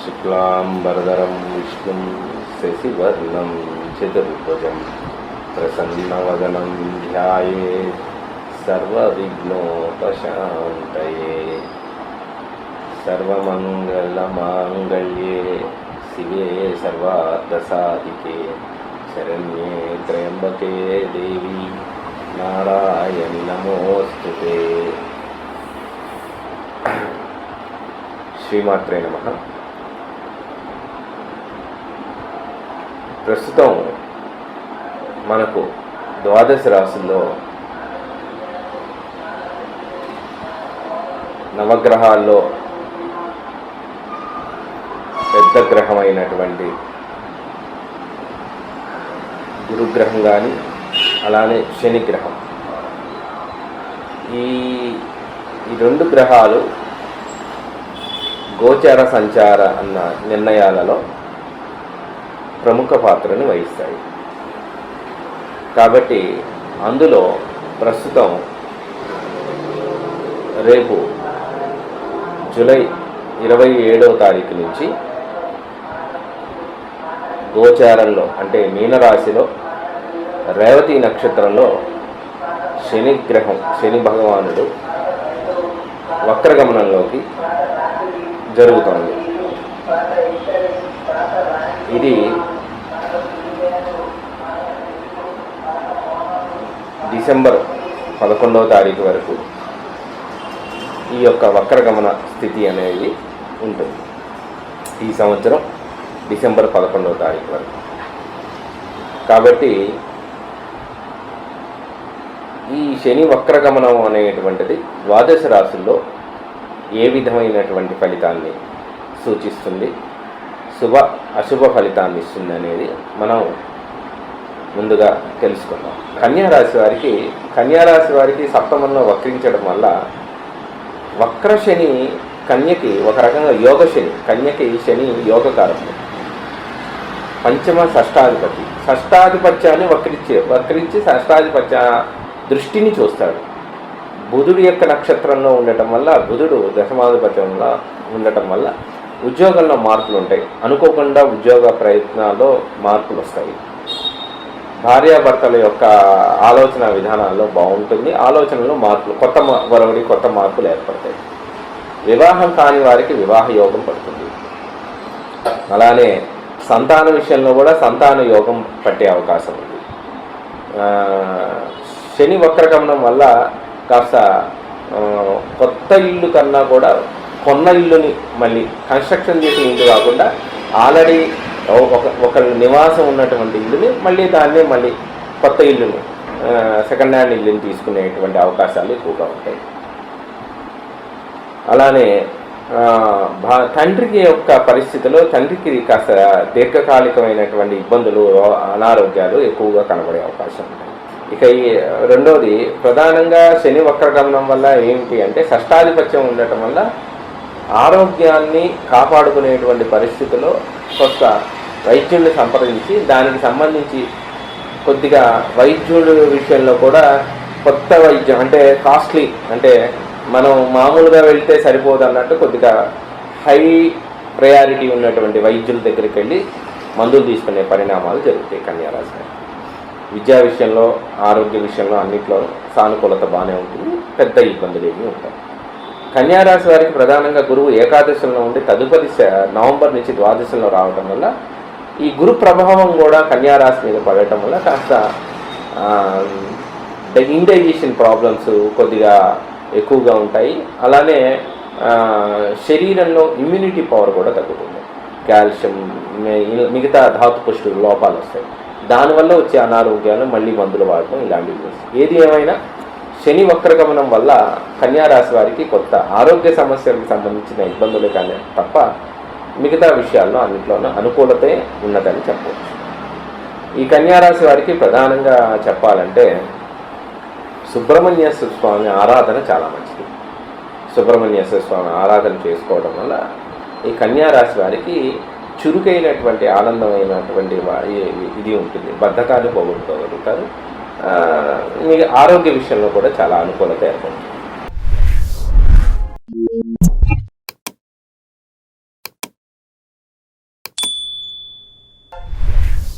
शुक्लांबरधरं विष्णुं शशिवर्णं चतुर्भुजं प्रसन्नवदनं ध्यायेत् सर्वविघ्नोपशान्तये। सर्वमङ्गलमाङ्गल्ये शिवे सर्वार्थसाधिके शरण्ये त्र्यम्बके देवी नारायणि नमोस्तुते। శ్రీమాత్రే నమః. ప్రస్తుతం మనకు ద్వాదశ రాశుల్లో నవగ్రహాల్లో పెద్ద గ్రహమైనటువంటి గురుగ్రహం కానీ అలానే శనిగ్రహం, ఈ రెండు గ్రహాలు గోచార సంచార అన్న నిర్ణయాలలో ప్రముఖ పాత్రను వహిస్తాయి. కాబట్టి అందులో ప్రస్తుతం రేపు జూలై 27వ తారీఖు నుంచి గోచారంలో అంటే మీనరాశిలో రేవతి నక్షత్రంలో శని భగవానుడు వక్రగమనంలోకి జరుగుతోంది. ఇది డిసెంబర్ 11వ తారీఖు వరకు ఈ యొక్క వక్రగమన స్థితి అనేది ఉంటుంది. ఈ సంవత్సరం డిసెంబర్ 11వ తారీఖు వరకు. కాబట్టి ఈ శని వక్రగమనం అనేటువంటిది ద్వాదశ రాశుల్లో ఏ విధమైనటువంటి ఫలితాన్ని సూచిస్తుంది, శుభ అశుభ ఫలితాన్ని ఇస్తుంది అనేది మనం ముందుగా తెలుసుకుందాం. కన్యారాశి వారికి సప్తమంలో వక్రించడం వల్ల వక్ర శని కన్యకి ఒక రకంగా యోగ శని, కన్యకి శని యోగకారకుడు, పంచమ షష్టాధిపత్యాన్ని వక్రించి షష్టాధిపత్య దృష్టిని చూస్తాడు. బుధుడు యొక్క నక్షత్రంలో ఉండటం వల్ల, బుధుడు దశమాధిపత్యంలో ఉండటం వల్ల ఉద్యోగంలో మార్పులు ఉంటాయి. అనుకోకుండా ఉద్యోగ ప్రయత్నాల్లో మార్పులు వస్తాయి. భార్యాభర్తల యొక్క ఆలోచన విధానాల్లో బాగుంటుంది. ఆలోచనలో మార్పులు, కొత్త మార్పులు ఏర్పడతాయి. వివాహం కాని వారికి వివాహ యోగం పడుతుంది. అలానే సంతాన విషయంలో కూడా సంతాన యోగం పట్టే అవకాశం ఉంది. శని వక్రగమనం వల్ల కాస్త కొత్త ఇల్లు కన్నా కూడా కొన్న ఇల్లుని మళ్ళీ కన్స్ట్రక్షన్ చేసిన ఇల్లు కాకుండా ఆల్రెడీ ఒక నివాసం ఉన్నటువంటి ఇల్లుని మళ్ళీ కొత్త ఇల్లుని, సెకండ్ హ్యాండ్ ఇల్లుని తీసుకునేటువంటి అవకాశాలు ఎక్కువగా ఉంటాయి. అలానే తండ్రికి యొక్క పరిస్థితిలో తండ్రికి కాస్త దీర్ఘకాలికమైనటువంటి ఇబ్బందులు, అనారోగ్యాలు ఎక్కువగా కనబడే అవకాశం ఉంటాయి. ఇక ఈ రెండోది ప్రధానంగా శని వక్రగమనం వల్ల ఏమిటి అంటే షష్టాధిపత్యం ఉండటం వల్ల ఆరోగ్యాన్ని కాపాడుకునేటువంటి పరిస్థితిలో కొత్త వైద్యుల్ని సంప్రదించి దానికి సంబంధించి కొద్దిగా వైద్యుల విషయంలో కూడా కొత్త వైద్యం అంటే కాస్ట్లీ, అంటే మనం మామూలుగా వెళ్తే సరిపోదు అన్నట్టు కొద్దిగా హై ప్రయారిటీ ఉన్నటువంటి వైద్యుల దగ్గరికి వెళ్ళి మందులు తీసుకునే పరిణామాలు జరుగుతాయి కన్యారాశి. విద్యా విషయంలో, ఆరోగ్య విషయంలో అన్నింటిలో సానుకూలత బాగానే ఉంటుంది. పెద్ద ఇబ్బందులు ఏమీ ఉంటాయి. కన్యారాశి వారికి ప్రధానంగా గురువు ఏకాదశంలో ఉండి తదుపరి నవంబర్ నుంచి ద్వాదశంలో రావడం వల్ల ఈ గురు ప్రభావం కూడా కన్యారాశి మీద పడటం వల్ల కాస్త ఇండైజెషన్ ప్రాబ్లమ్స్ కొద్దిగా ఎక్కువగా ఉంటాయి. అలానే శరీరంలో ఇమ్యూనిటీ పవర్ కూడా తగ్గుతుంది. కాల్షియం, మిగతా ధాతు పుష్టి లోపాలు వస్తాయి. దానివల్ల వచ్చే అనారోగ్యాలు, మళ్ళీ మందులు వాడటం, ఇలాంటివి వస్తాయి. ఏది ఏమైనా శని వక్రగమనం వల్ల కన్యారాశి వారికి కొత్త ఆరోగ్య సమస్యలకు సంబంధించిన ఇబ్బందులు కానీ తప్ప మిగతా విషయాల్లో అన్నింటిలోనూ అనుకూలతే ఉన్నదని చెప్పవచ్చు. ఈ కన్యారాశి వారికి ప్రధానంగా చెప్పాలంటే సుబ్రహ్మణ్యేశ్వర స్వామి ఆరాధన చాలా మంచిది. సుబ్రహ్మణ్యేశ్వర స్వామి ఆరాధన చేసుకోవడం వల్ల ఈ కన్యారాశి వారికి చురుకైనటువంటి ఆనందమైనటువంటి ఇది ఉంటుంది. బద్ధకాన్ని పోగొట్టుకోగలుగుతారు. మీకు ఆరోగ్య విషయంలో కూడా చాలా అనుకూలత ఏర్పడుతుంది.